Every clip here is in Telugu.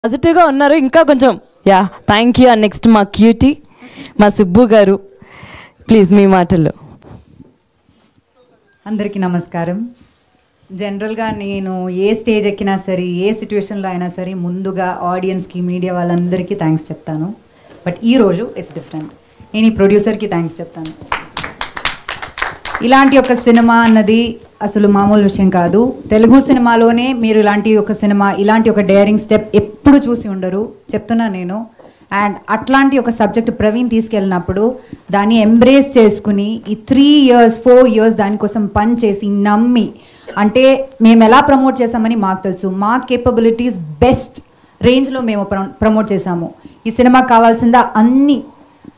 పాజిటివ్గా ఉన్నారు ఇంకా కొంచెం. Yeah thank you. And next మా క్యూటీ మా సుబ్బు గారు, ప్లీజ్ మీ మాటల్లో. అందరికీ నమస్కారం. జనరల్గా నేను ఏ స్టేజ్ ఎక్కినా సరే, ఏ సిచ్యువేషన్లో అయినా సరే ముందుగా ఆడియన్స్కి, మీడియా వాళ్ళందరికీ థ్యాంక్స్ చెప్తాను. బట్ ఈరోజు ఇట్స్ డిఫరెంట్. నేను ఈ ప్రొడ్యూసర్కి థ్యాంక్స్ చెప్తాను. ఇలాంటి ఒక సినిమా అన్నది అసలు మామూలు విషయం కాదు. తెలుగు సినిమాలోనే మీరు ఇలాంటి ఒక సినిమా, ఇలాంటి ఒక డేరింగ్ స్టెప్ ఎప్పుడు చూసి ఉండరు, చెప్తున్నా నేను. అండ్ అట్లాంటి ఒక సబ్జెక్ట్ ప్రవీణ్ తీసుకెళ్ళినప్పుడు దాన్ని ఎంబ్రేస్ చేసుకుని ఈ 3 years 4 years దానికోసం పని చేసి నమ్మి, అంటే మేము ఎలా ప్రమోట్ చేసామని మాకు తెలుసు, మా కేపబిలిటీస్ బెస్ట్ రేంజ్లో మేము ప్రమోట్ చేసాము. ఈ సినిమాకి కావాల్సిందా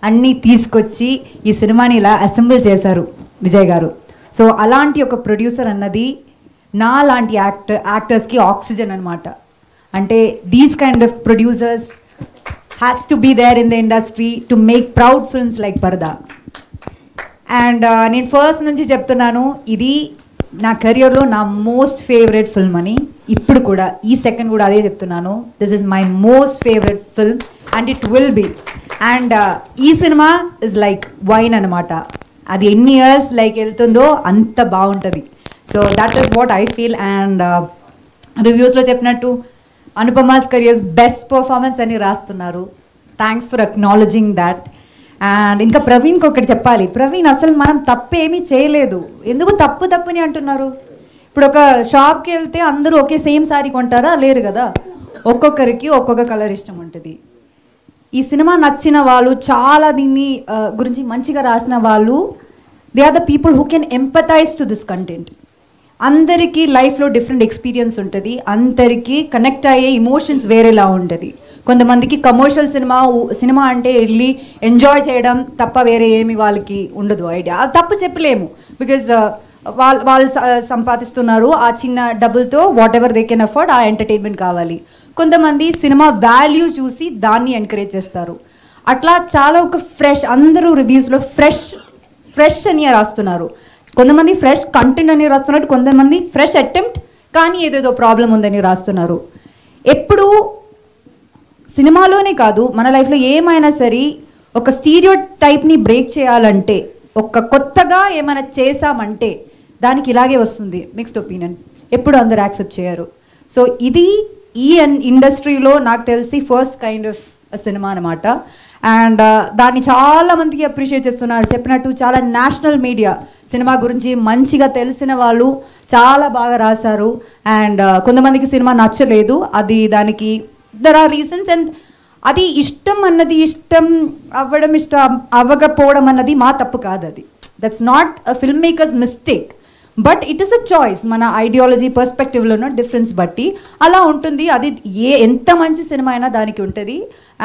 అన్నీ తీసుకొచ్చి ఈ సినిమాని ఇలా అసెంబుల్ చేశారు విజయ్ గారు. సో అలాంటి ఒక ప్రొడ్యూసర్ అన్నది నా లాంటి యాక్టర్స్కి ఆక్సిజన్ అనమాట. అంటే these kind of producers has to be there in the industry to make proud films like Paradha. And నేను ఫస్ట్ నుంచి చెప్తున్నాను, ఇది నా కెరియర్లో నా మోస్ట్ ఫేవరెట్ ఫిల్మ్ అని. ఇప్పుడు కూడా ఈ సెకండ్ కూడా అదే చెప్తున్నాను, this is my most favourite film and it will be. And ఈ సినిమా ఇస్ లైక్ వైన్ అనమాట. అది ఎన్ని ఇయర్స్ లైక్ వెళ్తుందో అంత బాగుంటుంది. So that is what I feel. And రివ్యూస్లో చెప్పినట్టు అనుపమాస్ కెరియర్స్ బెస్ట్ పర్ఫార్మెన్స్ అని రాస్తున్నారు. Thanks for acknowledging that. And ఇంకా ప్రవీణ్కి ఒకటి చెప్పాలి. ప్రవీణ్ అసలు మనం తప్పేమీ చేయలేదు, ఎందుకు తప్పుని అంటున్నారు? ఇప్పుడు ఒక షాప్కి వెళ్తే అందరూ ఒకే సేమ్ శారీ కొంటారా? లేరు కదా, ఒక్కొక్కరికి ఒక్కొక్క కలర్ ఇష్టం ఉంటుంది. ఈ సినిమా నచ్చిన వాళ్ళు, చాలా దీన్ని గురించి మంచిగా రాసిన వాళ్ళు, they are the people who can empathise to this content. అందరికీ లైఫ్లో డిఫరెంట్ ఎక్స్పీరియన్స్ ఉంటుంది, అందరికీ కనెక్ట్ అయ్యే ఇమోషన్స్ వేరేలా ఉంటుంది. కొంతమందికి కమర్షియల్ సినిమా అంటే వెళ్ళి ఎంజాయ్ చేయడం తప్ప వేరే ఏమి వాళ్ళకి ఉండదు ఐడియా. తప్పు చెప్పలేము, బికాజ్ వాళ్ళు సంపాదిస్తున్నారు, ఆ చిన్న డబ్బులతో what ever they can afford, ఆ ఎంటర్టైన్మెంట్ కావాలి. కొంతమంది సినిమా వాల్యూ చూసి దాన్ని ఎంకరేజ్ చేస్తారు. అట్లా చాలా ఒక ఫ్రెష్, అందరూ రివ్యూస్లో ఫ్రెష్ అని రాస్తున్నారు. కొంతమంది ఫ్రెష్ కంటెంట్ అని రాస్తున్నారు, కొంతమంది ఫ్రెష్ అటెంప్ట్ కానీ ఏదేదో ప్రాబ్లం ఉందని రాస్తున్నారు. ఎప్పుడు సినిమాలోనే కాదు, మన లైఫ్లో ఏమైనా సరే ఒక స్టీరియో టైప్ని బ్రేక్ చేయాలంటే, ఒక కొత్తగా ఏమైనా చేసామంటే దానికి ఇలాగే వస్తుంది మిక్స్డ్ ఒపీనియన్. ఎప్పుడు అందరు యాక్సెప్ట్ చేయరు. సో ఇది ఈ ఇండస్ట్రీలో నాకు తెలిసి ఫస్ట్ కైండ్ ఆఫ్ సినిమా అనమాట. అండ్ దాన్ని చాలా మందికి అప్రిషియేట్ చేస్తున్నారు. చెప్పినట్టు చాలా నేషనల్ మీడియా సినిమా గురించి మంచిగా తెలిసిన వాళ్ళు చాలా బాగా రాశారు. అండ్ కొంతమందికి సినిమా నచ్చలేదు, అది దానికి దర్ ఆర్ రీజన్స్. అండ్ అది ఇష్టం అవ్వకపోవడం అన్నది మా తప్పు కాదు, అది that's not a film makers mistake, but it is a choice. మన ఐడియాలజీ పర్స్పెక్టివ్లోనూ డిఫరెన్స్ బట్టి అలా ఉంటుంది. అది ఎంత మంచి సినిమా అయినా దానికి ఉంటుంది.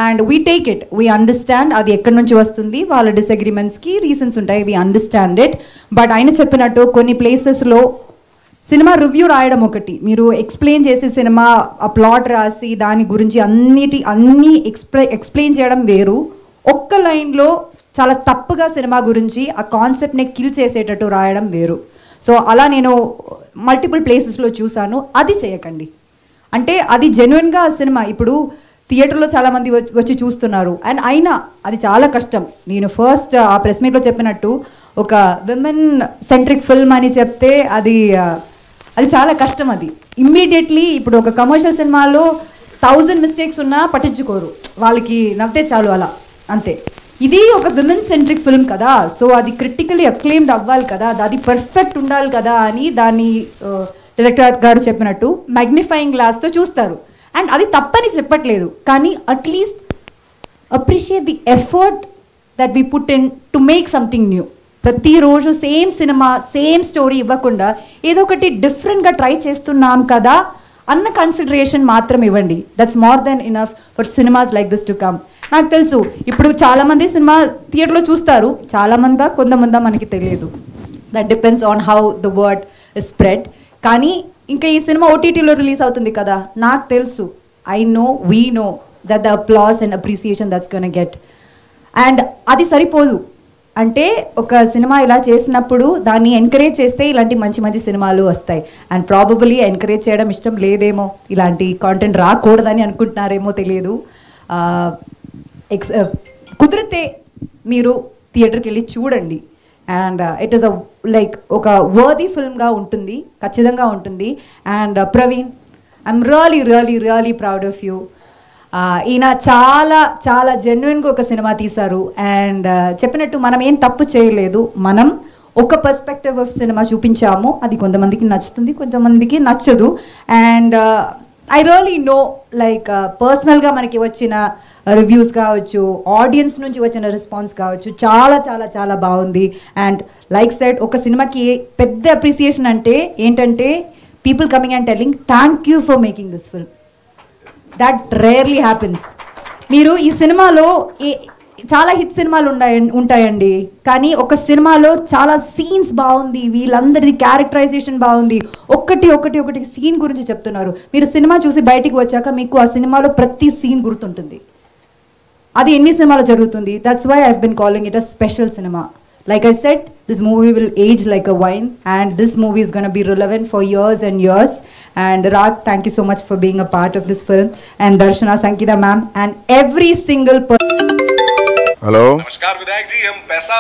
And we take it, we understand అది ఎక్కడి నుంచి వస్తుంది, వాళ్ళ డిసగ్రిమెంట్స్కి రీజన్స్ ఉంటాయి, వీ అండర్స్టాండ్ ఇట్. బట్ ఆయన చెప్పినట్టు కొన్ని ప్లేసెస్లో సినిమా రివ్యూ రాయడం ఒకటి, మీరు ఎక్స్ప్లెయిన్ చేసి సినిమా ఆ ప్లాట్ రాసి దాని గురించి అన్నీ ఎక్స్ప్లెయిన్ చేయడం వేరు. ఒక్క లైన్లో చాలా తప్పుగా సినిమా గురించి ఆ కాన్సెప్ట్ని కిల్ చేసేటట్టు రాయడం వేరు. సో అలా నేను మల్టిపుల్ ప్లేసెస్లో చూశాను. అది చేయకండి. అంటే అది జెన్యున్గా సినిమా ఇప్పుడు థియేటర్లో చాలామంది వచ్చి చూస్తున్నారు. అండ్ అయినా అది చాలా కష్టం. నేను ఫస్ట్ ఆ ప్రెస్ మీట్లో చెప్పినట్టు ఒక విమెన్ సెంట్రిక్ ఫిల్మ్ అని చెప్తే అది చాలా కష్టం. అది ఇమ్మీడియట్లీ ఇప్పుడు ఒక కమర్షియల్ సినిమాలో 1000 మిస్టేక్స్ ఉన్నా పట్టించుకోరు, వాళ్ళకి నవ్వుతే చాలు, అలా అంతే. ఇది ఒక విమెన్ సెంట్రిక్ ఫిల్మ్ కదా, సో అది క్రిటికలీ అక్లెయిమ్డ్ అవ్వాలి కదా, అది పర్ఫెక్ట్ ఉండాలి కదా అని దాన్ని డైరెక్టర్ గారు చెప్పినట్టు మ్యాగ్నిఫైయింగ్ గ్లాస్తో చూస్తారు. అండ్ అది తప్పని చెప్పట్లేదు, కానీ at least appreciate the effort that we put in to make something new. ప్రతిరోజు సేమ్ సినిమా సేమ్ స్టోరీ ఇవ్వకుండా ఏదో ఒకటి డిఫరెంట్గా ట్రై చేస్తున్నాం కదా అన్న కన్సిడరేషన్ మాత్రం ఇవ్వండి. That's more than enough for cinemas like this to come. నాకు తెలుసు ఇప్పుడు చాలామంది సినిమా థియేటర్లో చూస్తారు, కొంతమంది మనకి తెలియదు. That depends on how the word is spread. కానీ ఇంకా ఈ సినిమా ఓటీటీలో రిలీజ్ అవుతుంది కదా, నాకు తెలుసు, we know that the applause and appreciation that's gonna get. And అది సరిపోదు. అంటే ఒక సినిమా ఇలా చేసినప్పుడు దాన్ని ఎంకరేజ్ చేస్తే ఇలాంటి మంచి మంచి సినిమాలు వస్తాయి. అండ్ ప్రాబబులీ ఎంకరేజ్ చేయడం ఇష్టం లేదేమో, ఇలాంటి కాంటెంట్ రాకూడదని అనుకుంటున్నారేమో తెలియదు. కుదిరితే మీరు థియేటర్కి వెళ్ళి చూడండి. అండ్ ఇట్ ఈస్ లైక్ ఒక వర్దీ ఫిల్మ్గా ఉంటుంది, ఖచ్చితంగా ఉంటుంది. And Praveen, I'm really really really proud of you. ఈయన చాలా చాలా జెన్యున్గా ఒక సినిమా తీశారు. అండ్ చెప్పినట్టు మనం ఏం తప్పు చేయలేదు, మనం ఒక పర్స్పెక్టివ్ ఆఫ్ సినిమా చూపించాము. అది కొంతమందికి నచ్చుతుంది, కొంతమందికి నచ్చదు. And I really know like పర్సనల్గా మనకి వచ్చిన రివ్యూస్ కావచ్చు, ఆడియన్స్ నుంచి వచ్చిన రెస్పాన్స్ కావచ్చు, చాలా చాలా చాలా బాగుంది. అండ్ లైక్ సెడ్, ఒక సినిమాకి పెద్ద అప్రిసియేషన్ అంటే ఏంటంటే people coming and telling thank you for making this film. That rarely happens. మీరు ఈ సినిమాలో చాలా హిట్ సినిమాలు ఉంటాయండి, కానీ ఒక సినిమాలో చాలా సీన్స్ బాగుంది, వీళ్ళందరిది క్యారెక్టరైజేషన్ బాగుంది, ఒకటి సీన్ గురించి చెప్తున్నారు. మీరు సినిమా చూసి బయటికి వచ్చాక మీకు ఆ సినిమాలో ప్రతి సీన్ గుర్తుంటుంది. అది ఎన్ని సినిమాలో జరుగుతుంది. That's why I have been calling it a special సినిమా. Like I said, this movie will age like a wine, and this movie is going to be relevant for years and years. And Rag, thank you so much for being a part of this film, and Darshana, Sankita ma'am, and every single person. Hello. नमस्कार विधायक जी, हम पैसा